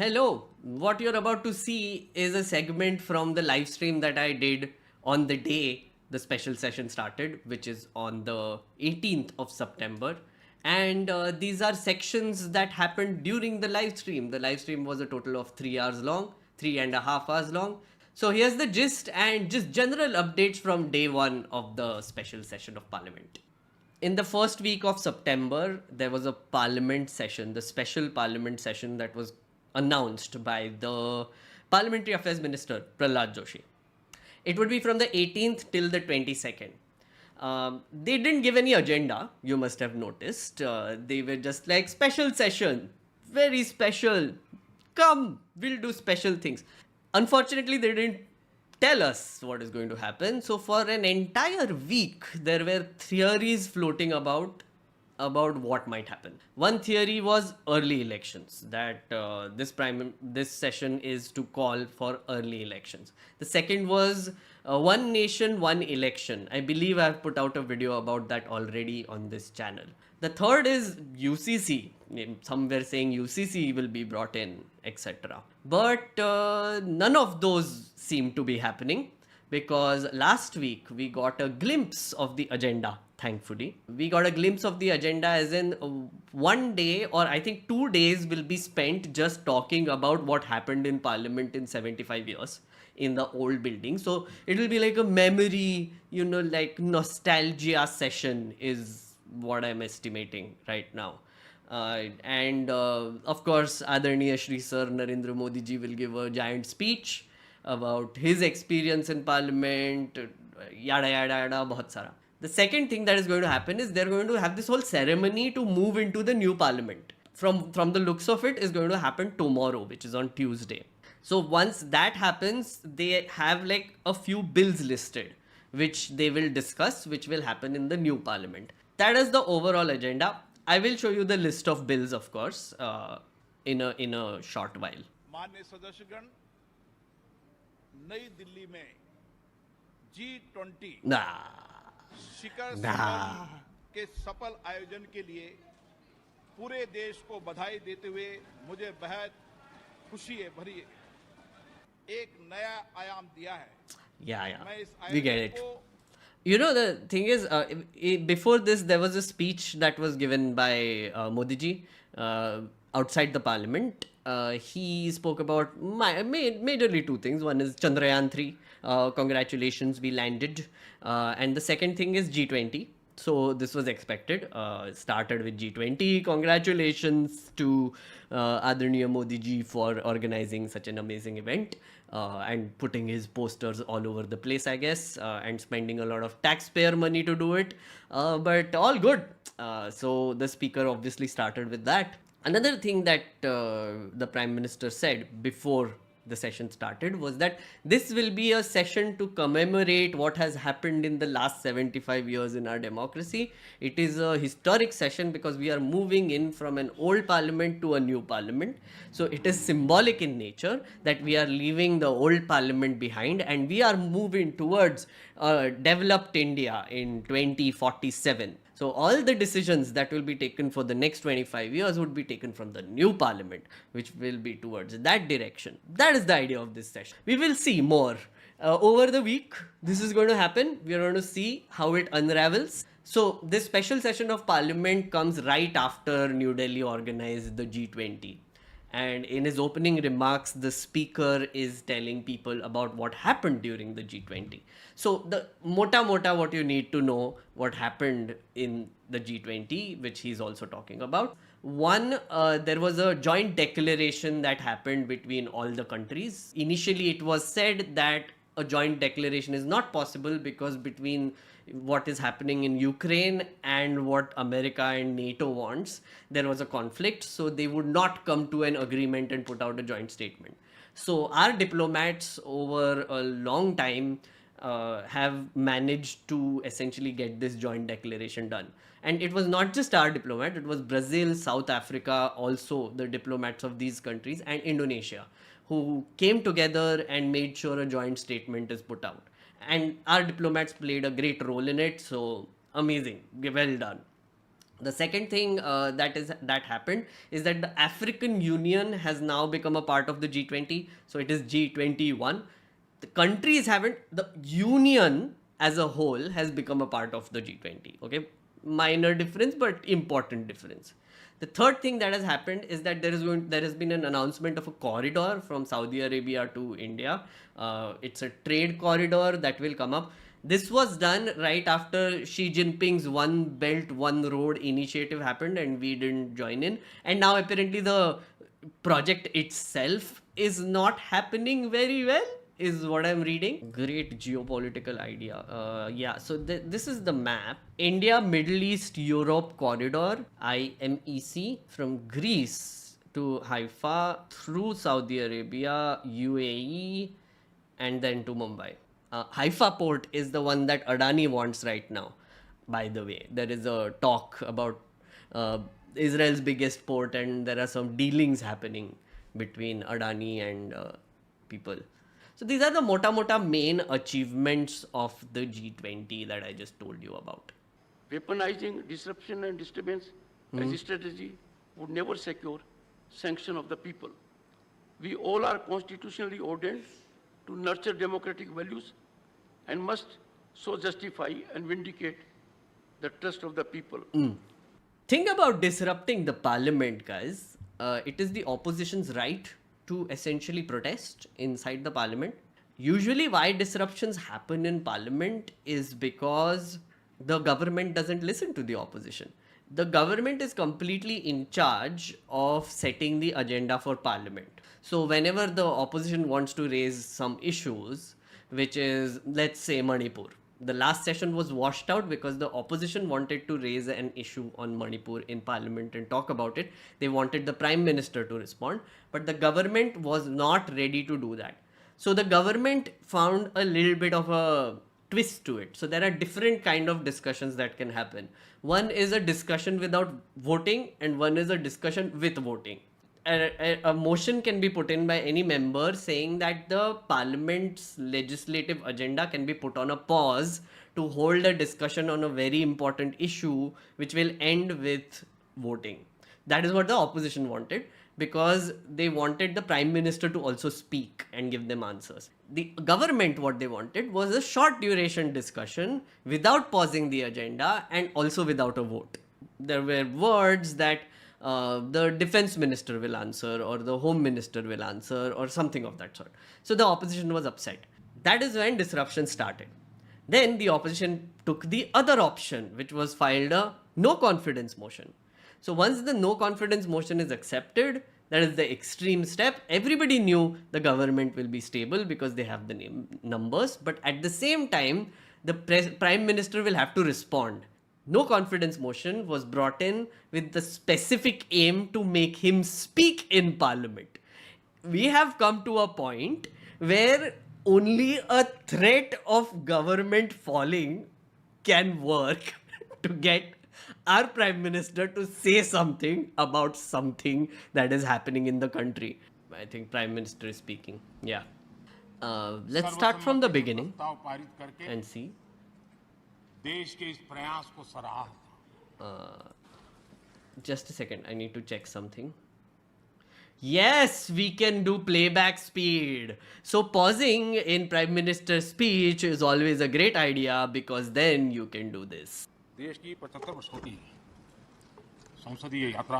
Hello, what you're about to see is a segment from the live stream that I did on the day the special session started, which is on the 18th of September. And these are sections that happened during the live stream. The live stream was a total of 3 hours long, 3.5 hours long. So here's the gist and just general updates from day one of the special session of Parliament. In the first week of September, there was a parliament session, the special parliament session that was announced by the Parliamentary Affairs Minister, Prahlad Joshi. It would be from the 18th till the 22nd. They didn't give any agenda, you must have noticed. They were just like, special session, very special. Come, we'll do special things. Unfortunately, they didn't tell us what is going to happen. So for an entire week, there were theories floating about what might happen. One theory was early elections, that this session is to call for early elections. The second was one nation, one election. I believe I've put out a video about that already on this channel. The third is UCC. Some were saying UCC will be brought in, etc. But none of those seem to be happening, because last week we got a glimpse of the agenda. Thankfully, we got a glimpse of the agenda, as in one day, or I think 2 days, will be spent just talking about what happened in Parliament in 75 years in the old building. So it will be like a memory, like nostalgia session is what I'm estimating right now. And of course, Adarniya Shri Sir Narendra Modi ji will give a giant speech about his experience in Parliament, yada yada yada, bahut sara. The second thing that is going to happen is they're going to have this whole ceremony to move into the new parliament. From the looks of it, is going to happen tomorrow, which is on Tuesday. So once that happens, they have like a few bills listed, which they will discuss, which will happen in the new parliament. That is the overall agenda. I will show you the list of bills, of course, in a short while. माननीय सदस्यगण, नई दिल्ली में G20 शिखर सम्मेलन के सफल आयोजन के लिए पूरे देश को बधाई देते हुए मुझे बेहद खुशी है, भरी एक नया आयाम दिया है. Yeah, we get it. The thing is, before this, there was a speech that was given by Modi ji outside the parliament. He spoke about majorly two things. One is Chandrayaan 3. Congratulations, we landed. And the second thing is G20. So this was expected. Started with G20. Congratulations to Adarniya Modi ji for organizing such an amazing event and putting his posters all over the place, I guess, and spending a lot of taxpayer money to do it. But all good. So the speaker obviously started with that. Another thing that the Prime Minister said before the session started was that this will be a session to commemorate what has happened in the last 75 years in our democracy. It is a historic session because we are moving in from an old parliament to a new parliament. So it is symbolic in nature that we are leaving the old parliament behind and we are moving towards a developed India in 2047. So all the decisions that will be taken for the next 25 years would be taken from the new parliament, which will be towards that direction. That is the idea of this session. We will see more. Over the week, this is going to happen. We are going to see how it unravels. So this special session of parliament comes right after New Delhi organized the G20. And in his opening remarks, the speaker is telling people about what happened during the G20. So the Mota Mota, what you need to know, what happened in the G20, which he's also talking about. One, there was a joint declaration that happened between all the countries. Initially, it was said that a joint declaration is not possible because between what is happening in Ukraine and what America and NATO wants, there was a conflict. So they would not come to an agreement and put out a joint statement. So our diplomats over a long time have managed to essentially get this joint declaration done. And it was not just our diplomat, it was Brazil, South Africa, also the diplomats of these countries, and Indonesia, who came together and made sure a joint statement is put out. And our diplomats played a great role in it, so amazing, well done. The second thing that happened is that the African Union has now become a part of the G20. So it is G21. The countries haven't. The Union as a whole has become a part of the G20. Okay, minor difference but important difference. The third thing that has happened is that there has been an announcement of a corridor from Saudi Arabia to India. It's a trade corridor that will come up. This was done right after Xi Jinping's One Belt, One Road initiative happened and we didn't join in. And now apparently the project itself is not happening very well, is what I'm reading. Great geopolitical idea. Yeah, so this is the map. India, Middle East, Europe corridor, IMEC, from Greece to Haifa through Saudi Arabia, UAE, and then to Mumbai. Haifa port is the one that Adani wants right now. By the way, there is a talk about Israel's biggest port, and there are some dealings happening between Adani and people. So these are the Mota Mota main achievements of the G20 that I just told you about. Weaponizing disruption and disturbance as a strategy would never secure sanction of the people. We all are constitutionally ordained to nurture democratic values and must so justify and vindicate the trust of the people. Think about disrupting the parliament, guys. It is the opposition's right to essentially protest inside the parliament. Usually why disruptions happen in parliament is because the government doesn't listen to the opposition. The government is completely in charge of setting the agenda for parliament. So whenever the opposition wants to raise some issues, which is, let's say, Manipur. The last session was washed out because the opposition wanted to raise an issue on Manipur in parliament and talk about it. They wanted the prime minister to respond, but the government was not ready to do that. So the government found a little bit of a twist to it. So there are different kind of discussions that can happen. One is a discussion without voting and one is a discussion with voting. A motion can be put in by any member saying that the parliament's legislative agenda can be put on a pause to hold a discussion on a very important issue which will end with voting. That is what the opposition wanted, because they wanted the prime minister to also speak and give them answers. The government, what they wanted was a short duration discussion without pausing the agenda and also without a vote. There were words that the defense minister will answer or the home minister will answer or something of that sort. So the opposition was upset. That is when disruption started. Then the opposition took the other option, which was filed a no confidence motion. So once the no confidence motion is accepted, that is the extreme step. Everybody knew the government will be stable because they have the numbers. But at the same time, the prime minister will have to respond. No confidence motion was brought in with the specific aim to make him speak in parliament. We have come to a point where only a threat of government falling can work to get our prime minister to say something about something that is happening in the country. I think prime minister is speaking. Yeah. Let's start from the beginning and see. देश के इस प्रयास को सराहा। Just a second, I need to check something. Yes, we can do playback speed. So pausing in Prime Minister's speech is always a great idea because then you can do this. देश की 75 वर्षों की संसदीय यात्रा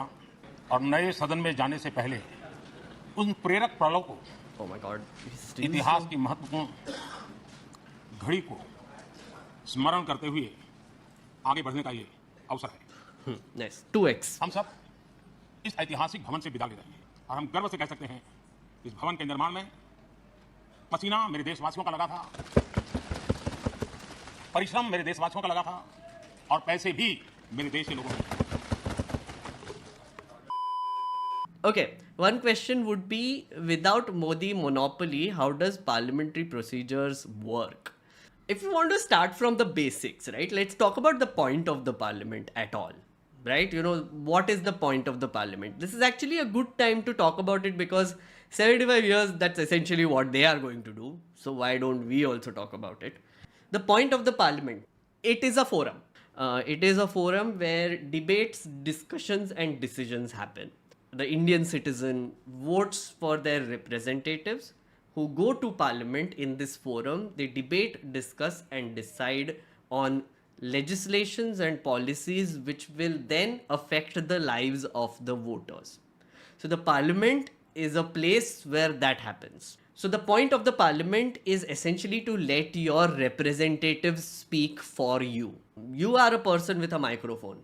और नए सदन में जाने से पहले उन प्रेरक पलों को, oh my God, इतिहास की महत्वपूर्ण घड़ी को स्मरण करते हुए आगे बढ़ने का ये अवसर है। Nice. 2x. हम सब इस ऐतिहासिक भवन से विदा ले रहे हैं और हम गर्व से कह सकते हैं इस भवन के निर्माण में पसीना मेरे देशवासियों का लगा था, परिश्रम मेरे देशवासियों का लगा था और पैसे भी मेरे देश के लोगों ने। Okay, one question would be, without Modi monopoly, how does parliamentary procedures work? If you want to start from the basics, right, let's talk about the point of the parliament at all, right? You know, what is the point of the parliament? This is actually a good time to talk about it because 75 years, that's essentially what they are going to do. So why don't we also talk about it? The point of the parliament, it is a forum. It is a forum where debates, discussions, and decisions happen. The Indian citizen votes for their representatives who go to parliament in this forum. They debate, discuss, and decide on legislations and policies which will then affect the lives of the voters. So the parliament is a place where that happens. So the point of the parliament is essentially to let your representatives speak for you. You are a person with a microphone.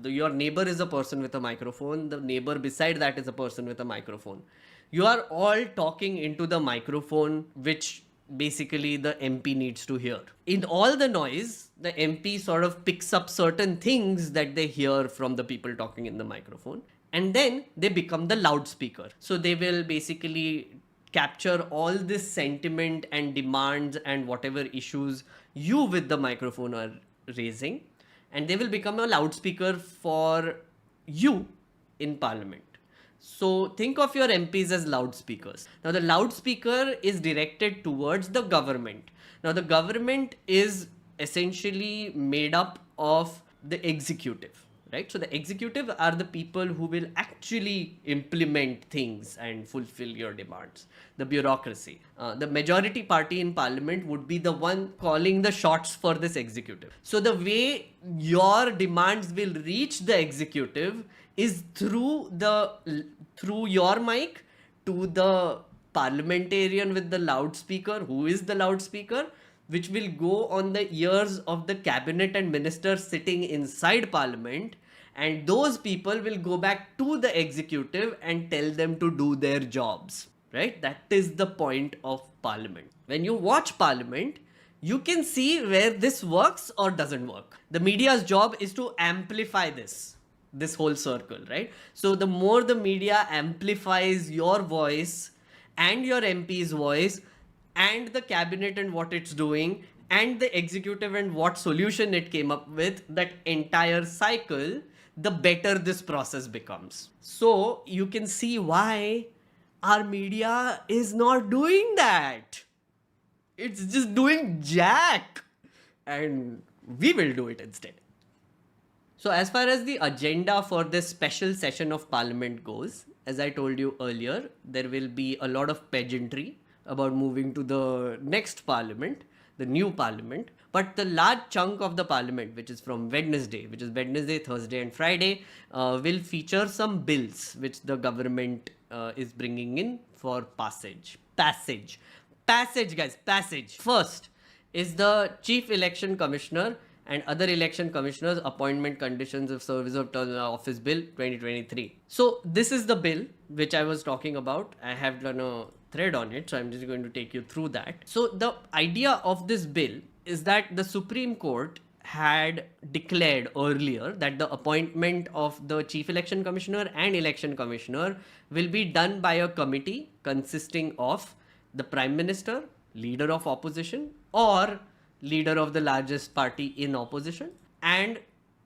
Your neighbor is a person with a microphone. The neighbor beside that is a person with a microphone. You are all talking into the microphone, which basically the MP needs to hear. In all the noise, the MP sort of picks up certain things that they hear from the people talking in the microphone, and then they become the loudspeaker. So they will basically capture all this sentiment and demands and whatever issues you with the microphone are raising, and they will become a loudspeaker for you in parliament. So think of your MPs as loudspeakers. Now the loudspeaker is directed towards the government. Now the government is essentially made up of the executive, right? So the executive are the people who will actually implement things and fulfill your demands. The bureaucracy. The majority party in parliament would be the one calling the shots for this executive. So the way your demands will reach the executive is through your mic to the parliamentarian with the loudspeaker, who is the loudspeaker, which will go on the ears of the cabinet and ministers sitting inside parliament, and those people will go back to the executive and tell them to do their jobs, right? That is the point of parliament. When you watch parliament, you can see where this works or doesn't work. The media's job is to amplify this whole circle, right? So the more the media amplifies your voice and your MP's voice and the cabinet and what it's doing and the executive and what solution it came up with, that entire cycle, the better this process becomes. So you can see why our media is not doing that. It's just doing jack, and we will do it instead. So as far as the agenda for this special session of parliament goes, as I told you earlier, there will be a lot of pageantry about moving to the next parliament, the new parliament. But the large chunk of the parliament, which is from Wednesday, Thursday and Friday, will feature some bills which the government is bringing in for passage. Passage, guys, passage. First is the Chief Election Commissioner and other election commissioners appointment conditions of service of term of office bill 2023. So this is the bill which I was talking about. I have done a thread on it, so I'm just going to take you through that. So the idea of this bill is that the Supreme Court had declared earlier that the appointment of the Chief Election Commissioner and Election Commissioner will be done by a committee consisting of the Prime Minister, Leader of Opposition, or Leader of the largest party in opposition, and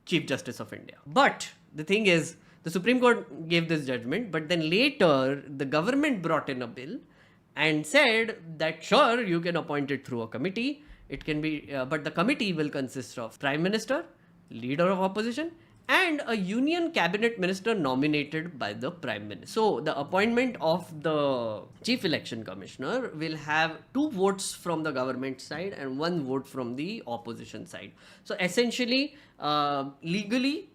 Chief Justice of India. But the thing is, the Supreme Court gave this judgment, but then later the government brought in a bill and said that sure, you can appoint it through a committee. It can be, but the committee will consist of Prime Minister, Leader of Opposition, and a union cabinet minister nominated by the Prime Minister. So the appointment of the Chief Election Commissioner will have 2 votes from the government side and 1 vote from the opposition side. So essentially, legally,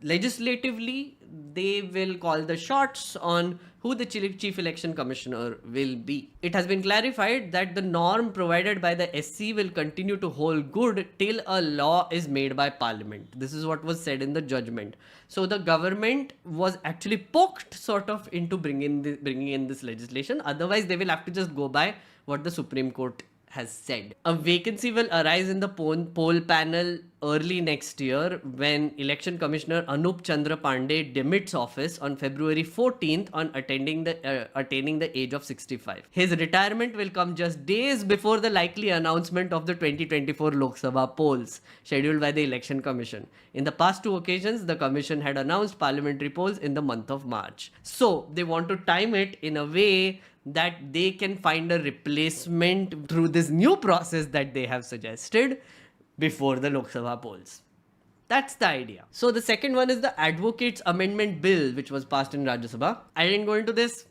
legislatively, they will call the shots on who the Chief Election Commissioner will be. It has been clarified that the norm provided by the SC will continue to hold good till a law is made by Parliament. This is what was said in the judgment. So the government was actually poked sort of into bringing in this legislation. Otherwise, they will have to just go by what the Supreme Court has said. A vacancy will arise in the poll panel early next year when Election Commissioner Anup Chandra Pandey demits office on February 14th on attaining the age of 65. His retirement will come just days before the likely announcement of the 2024 Lok Sabha polls scheduled by the Election Commission. In the past 2 occasions, the Commission had announced parliamentary polls in the month of March. So they want to time it in a way that they can find a replacement through this new process that they have suggested before the Lok Sabha polls. That's the idea. So the second one is the Advocates Amendment Bill, which was passed in Rajya Sabha. I didn't go into this.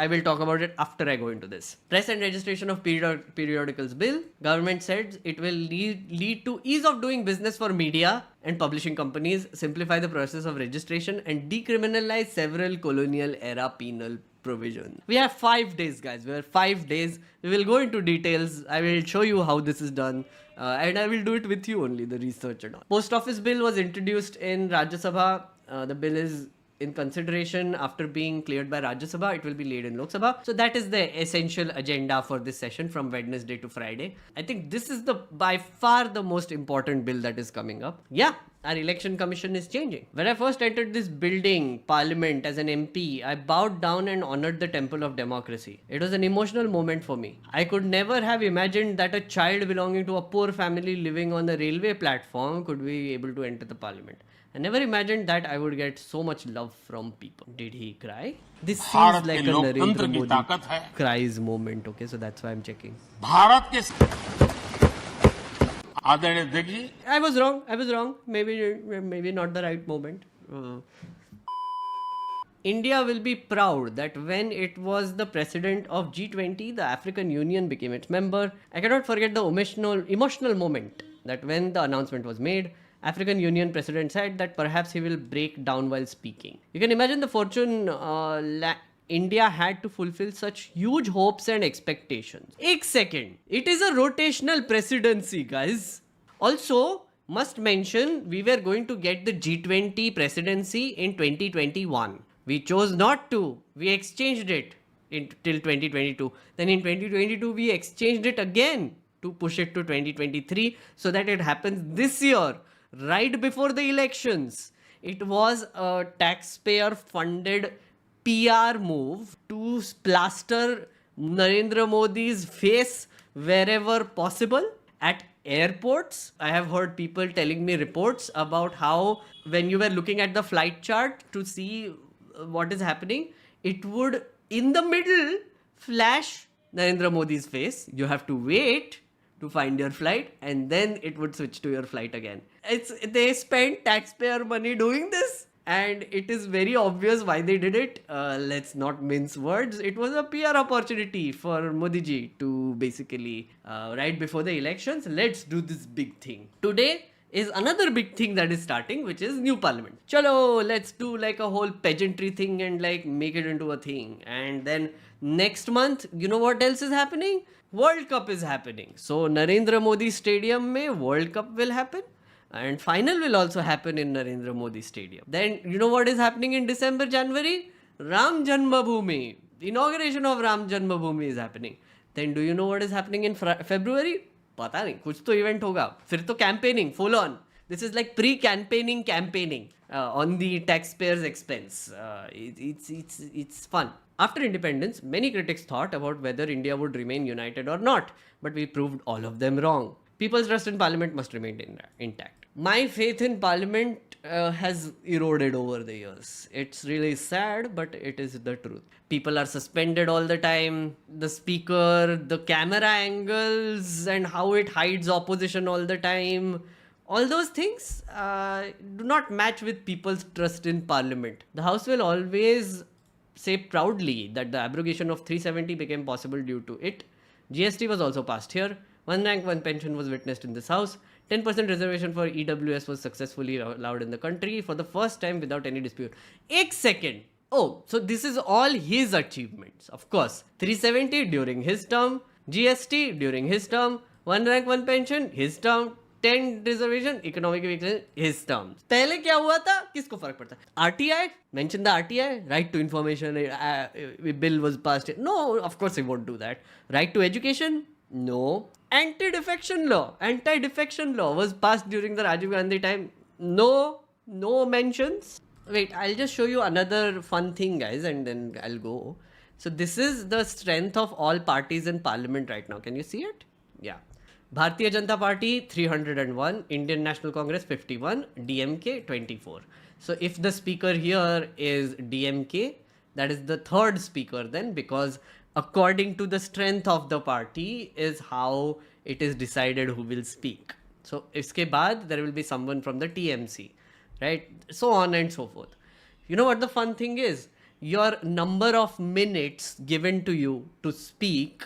I will talk about it after I go into this. Press and registration of periodicals bill. Government said it will lead to ease of doing business for media and publishing companies, simplify the process of registration, and decriminalize several colonial era penal provisions. We have 5 days, guys. We have 5 days. We will go into details. I will show you how this is done. And I will do it with you only, the research and all. Post office bill was introduced in Rajya Sabha. The bill is in consideration after being cleared by Rajya Sabha. It will be laid in Lok Sabha. So that is the essential agenda for this session from Wednesday to Friday. I think this is by far the most important bill that is coming up. Yeah, our election commission is changing. When I first entered this building, parliament, as an MP, I bowed down and honored the temple of democracy. It was an emotional moment for me. I could never have imagined that a child belonging to a poor family living on a railway platform could be able to enter the parliament. I never imagined that I would get so much love from people. Did he cry? This seems like a Narendra Modi cries moment. Okay, so that's why I'm checking. Bharat के आदरणीय अध्यक्ष जी, I was wrong. Maybe not the right moment. India will be proud that when it was the president of G20, the African Union became its member. I cannot forget the emotional moment that when the announcement was made, African Union president said that perhaps he will break down while speaking. You can imagine the fortune India had to fulfill such huge hopes and expectations. Ek second. It is a rotational presidency, guys. Also, must mention, we were going to get the G20 presidency in 2021. We chose not to. We exchanged it till 2022. Then in 2022, we exchanged it again to push it to 2023 so that it happens this year, right before the elections. It was a taxpayer-funded PR move to plaster Narendra Modi's face wherever possible. At airports, I have heard people telling me reports about how when you were looking at the flight chart to see what is happening, it would in the middle flash Narendra Modi's face. You have to wait to find your flight and then it would switch to your flight again. They spent taxpayer money doing this. And it is very obvious why they did it. Let's not mince words. It was a PR opportunity for Modi ji to basically, right before the elections, let's do this big thing. Today is another big thing that is starting, which is new parliament. Chalo, let's do like a whole pageantry thing and like make it into a thing. And then next month, you know what else is happening? World Cup is happening. So Narendra Modi Stadium mein World Cup will happen. And final will also happen in Narendra Modi Stadium. Then you know what is happening in December, January? Ram Janmabhoomi. Inauguration of Ram Janmabhoomi is happening. Then do you know what is happening in February? Pata nahi, kuch to event hoga. Fir to campaigning, full on. This is like campaigning on the taxpayers' expense. It's fun. After independence, many critics thought about whether India would remain united or not. But we proved all of them wrong. People's trust in parliament must remain intact. My faith in parliament has eroded over the years. It's really sad, but it is the truth. People are suspended all the time. The speaker, the camera angles and how it hides opposition all the time. All those things do not match with people's trust in parliament. The house will always say proudly that the abrogation of 370 became possible due to it. GST was also passed here. One rank, one pension was witnessed in this house. 10% reservation for EWS was successfully allowed in the country for the first time without any dispute. Ek second. Oh, so this is all his achievements. Of course, 370 during his term, GST during his term, one rank, one pension, his term, 10 reservation, economic weakness, his term. पहले क्या हुआ था? किसको फर्क पड़ता है? RTI, mention the RTI, right to information bill was passed. No, of course he won't do that. Right to education? No. Anti-defection law was passed during the Rajiv Gandhi time. No mentions. Wait, I'll just show you another fun thing, guys, and then I'll go. So this is the strength of all parties in parliament right now. Can you see it? Yeah. Bharatiya Janata Party 301, Indian National Congress 51, DMK 24. So if the speaker here is DMK, that is the third speaker then, because according to the strength of the party is how it is decided who will speak. So iske baad there will be someone from the TMC, right? So on and so forth. You know what the fun thing is? Your number of minutes given to you to speak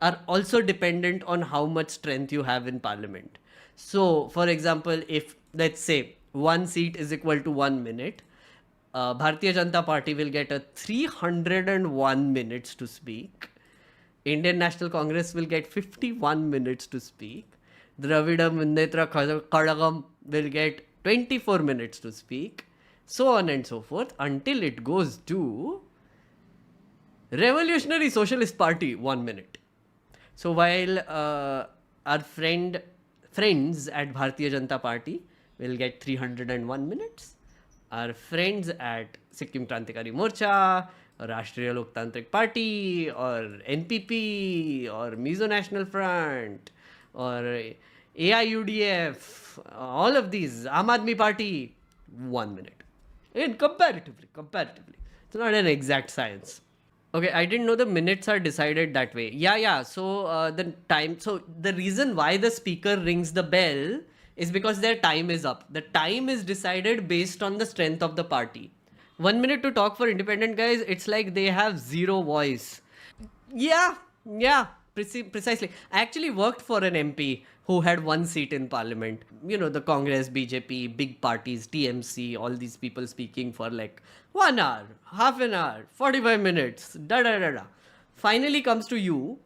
are also dependent on how much strength you have in parliament. So, for example, if let's say one seat is equal to 1 minute, Bharatiya Janata Party will get a 301 minutes to speak. Indian National Congress will get 51 minutes to speak. Dravida Munnetra Kadagam will get 24 minutes to speak. So on and so forth until it goes to Revolutionary Socialist Party 1 minute. So while our friends at Bharatiya Janata Party will get 301 minutes, our friends at Sikkim Krantikari Morcha, or Rashtriya Loktantrik Party, or NPP, or Mizo National Front, or AIUDF, all of these, Aam Aadmi Party, 1 minute. And comparatively. It's not an exact science. Okay, I didn't know the minutes are decided that way. Yeah. So the reason why the speaker rings the bell is because their time is up. The time is decided based on the strength of the party. 1 minute to talk for independent guys, it's like they have zero voice. Yeah, precisely. I actually worked for an MP who had 1 seat in parliament. You know, the Congress, BJP, big parties, TMC, all these people speaking for like 1 hour, half an hour, 45 minutes, Finally comes to you,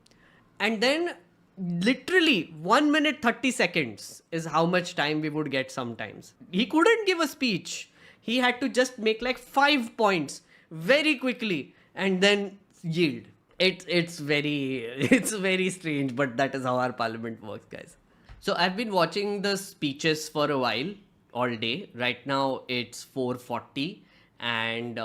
and then literally 1 minute 30 seconds is how much time we would get sometimes. He couldn't give a speech. He had to just make like 5 points very quickly and then yield. It's very strange, but that is how our parliament works, guys. So I've been watching the speeches for a while, all day. Right now it's 4:40 and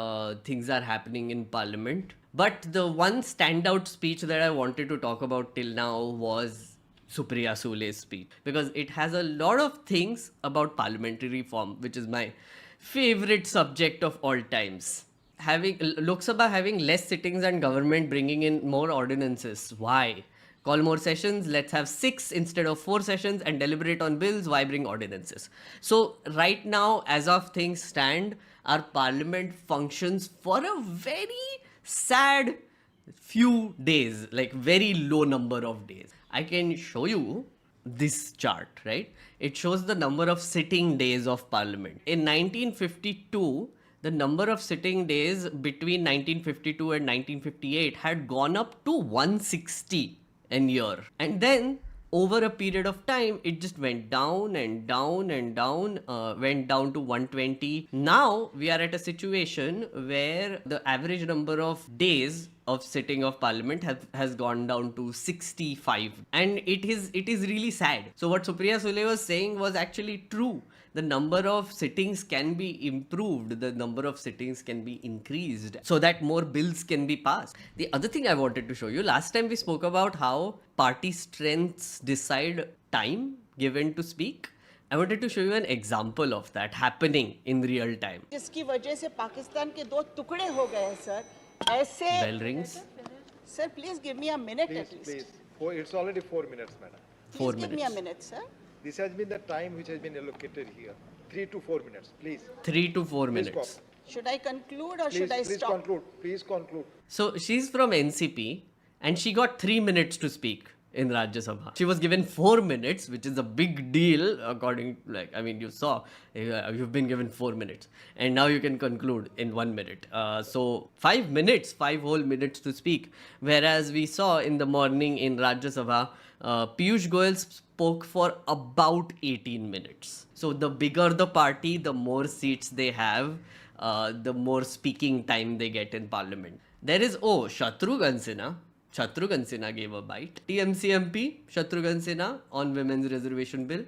things are happening in parliament. But the one standout speech that I wanted to talk about till now was Supriya Sule's speech, because it has a lot of things about parliamentary reform, which is my favorite subject of all times. Lok Sabha having less sittings and government bringing in more ordinances. Why? Call more sessions, let's have 6 instead of 4 sessions and deliberate on bills. Why bring ordinances? So right now, as of things stand, our parliament functions for a very sad few days, like very low number of days. I can show you this chart, right? It shows the number of sitting days of parliament. In 1952, the number of sitting days between 1952 and 1958 had gone up to 160 a year. And then over a period of time, it just went down and down and down, went down to 120. Now we are at a situation where the average number of days of sitting of parliament has gone down to 65. And it is really sad. So what Supriya Sule was saying was actually true. The number of sittings can be improved, the number of sittings can be increased so that more bills can be passed. The other thing I wanted to show you, last time we spoke about how party strengths decide time given to speak. I wanted to show you an example of that happening in real time. जिसकी वजह से पाकिस्तान के 2 टुकड़े हो गए हैं sir. ऐसे Bell rings. Sir, please give me a minute at least. Please. It's already 4 minutes, madam. 4 Please give me a minutes. minute, sir. This has been the time which has been allocated here. 3 to 4 minutes, please. 3 to 4 Please minutes. Should I conclude or Please, should I please stop? conclude. Please conclude. So she's from NCP and she got 3 minutes to speak in Rajya Sabha. She was given 4 minutes, which is a big deal according, you saw, you've been given 4 minutes and now you can conclude in 1 minute. So 5 minutes, 5 whole minutes to speak. Whereas we saw in the morning in Rajya Sabha, Piyush Goyal spoke for about 18 minutes. So the bigger the party, the more seats they have, the more speaking time they get in parliament. There is, Shatrughan Sinha. Shatrughan Sinha gave a bite. TMC MP, Shatrughan Sinha, on women's reservation bill.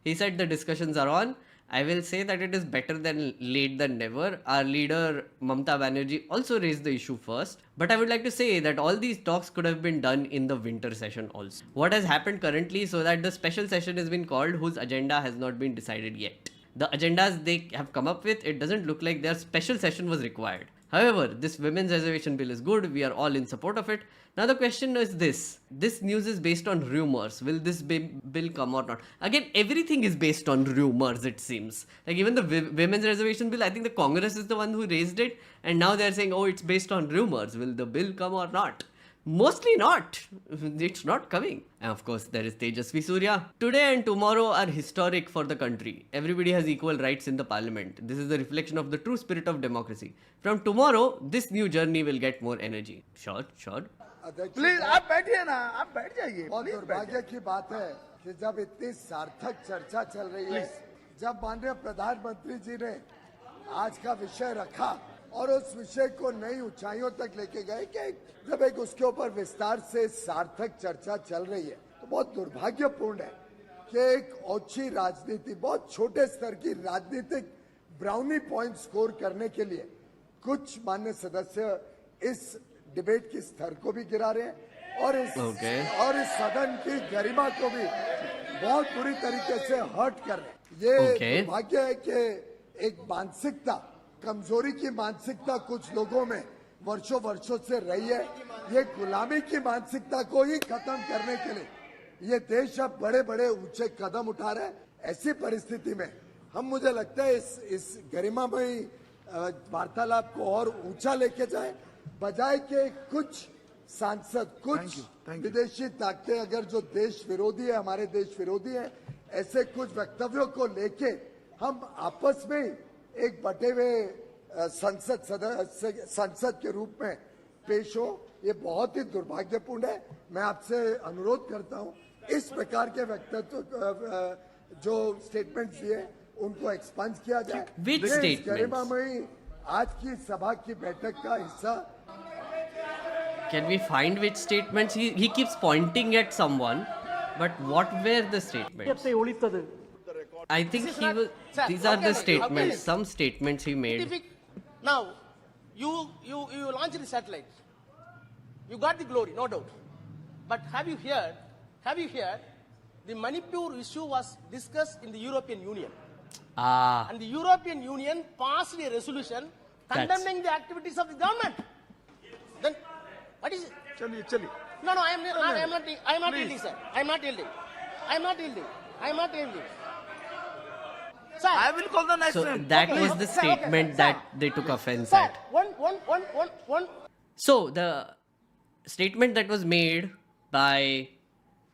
He said the discussions are on. I will say that it is better than late than never. Our leader, Mota Mota, also raised the issue first. But I would like to say that all these talks could have been done in the winter session also. What has happened currently, so that the special session has been called whose agenda has not been decided yet. The agendas they have come up with, it doesn't look like their special session was required. However, this women's reservation bill is good. We are all in support of it. Now the question is this. This news is based on rumors. Will this bill come or not? Again, everything is based on rumors, it seems. Like even the women's reservation bill, I think the Congress is the one who raised it. And now they're saying, oh, it's based on rumors. Will the bill come or not? Mostly not. It's not coming. And of course, there is Tejasvi Surya. Today and tomorrow are historic for the country. Everybody has equal rights in the parliament. This is the reflection of the true spirit of democracy. From tomorrow, this new journey will get more energy. Sure. Please आप बैठिए ना, आप बैठ जाइए। बहुत दुर्भाग्य की बात है कि जब इतनी सार्थक चर्चा चल रही है, जब माननीय प्रधानमंत्री जी ने आज का विषय रखा और उस विषय को नई ऊंचाइयों तक लेके गए कि जब एक उसके ऊपर विस्तार से सार्थक चर्चा चल रही है, तो बहुत दुर्भाग्यपूर्ण है कि एक ओछी राजनीति, बहुत छोटे स्तर की राजनीतिक ब्राउनी पॉइंट स्कोर करने के लिए कुछ मान्य सदस्य इस डिबेट की स्तर को भी गिरा रहे हैं और इस सदन की गरिमा को भी बहुत बुरी तरीके से हर्ट कर रहे हैं। ये दुर्भाग्य है कि एक मानसिकता, कमजोरी की मानसिकता कुछ लोगों में वर्षों से रही है। ये गुलामी की मानसिकता को ही खत्म करने के लिए ये देश अब बड़े ऊंचे कदम उठा रहा है। ऐसी परिस्थिति में मुझे लगता है इस गरिमामयी वार्तालाप को और ऊंचा लेके जाए, बजाय के कुछ सांसद, कुछ विदेशी ताकतें अगर जो देश विरोधी है, हमारे देश विरोधी है, ऐसे कुछ वक्तव्यों को लेके हम आपस में एक बटे हुए संसद के रूप में पेश हो, ये बहुत ही दुर्भाग्यपूर्ण है। मैं आपसे अनुरोध करता हूं इस प्रकार के वक्तव्य जो स्टेटमेंट्स दिए उनको एक्सपंज किया जाए। गरिमामयी आज की सभा की बैठक का हिस्सा। Can we find which statements? He keeps pointing at someone, but what were the statements? I think he was. These are the statements. Some statements he made. Now, you launched the satellites. You got the glory, no doubt. But have you heard? The Manipur issue was discussed in the European Union. And the European Union passed a resolution condemning the activities of the government. Then, what is it? चलिए। No, I am not yielding, sir. I am not yielding. Sir, I will call the next So time. that was the statement that they took offense sir, at. one. So the statement that was made by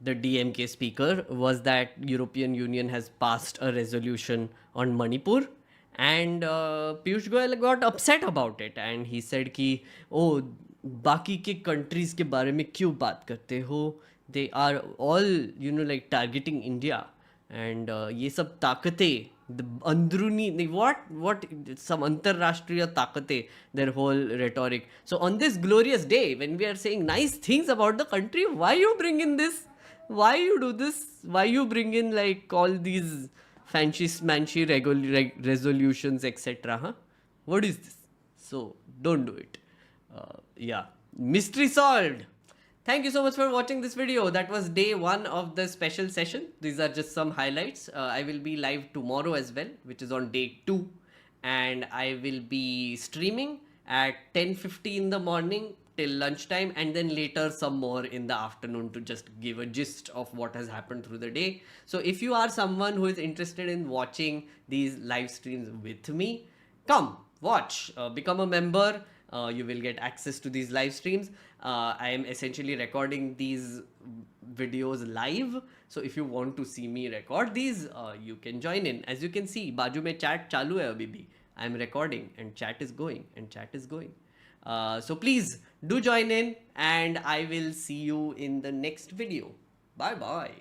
the DMK speaker was that European Union has passed a resolution on Manipur, and Piyush Goyal got upset about it, and he said कि oh बाकी के countries के बारे में क्यों बात करते हो, they are all like targeting India, and ये सब ताकतें, the अंदरूनी what some अंतरराष्ट्रीय ताकतें, their whole rhetoric. So on this glorious day when we are saying nice things about the country, why you bring in this? Why you do this? Why you bring in like all these fancy smanchy resolutions, etc. Huh? What is this? So don't do it. Yeah, mystery solved. Thank you so much for watching this video. That was day 1 of the special session. These are just some highlights. I will be live tomorrow as well, which is on day 2, and I will be streaming at 10:50 in the morning till lunchtime, and then later some more in the afternoon to just give a gist of what has happened through the day. So if you are someone who is interested in watching these live streams with me, come watch, become a member. You will get access to these live streams. I am essentially recording these videos live, so if you want to see me record these, you can join in. As you can see, बाजू में chat चालू है अभी भी. I am recording and chat is going. So please do join in, and I will see you in the next video. Bye bye.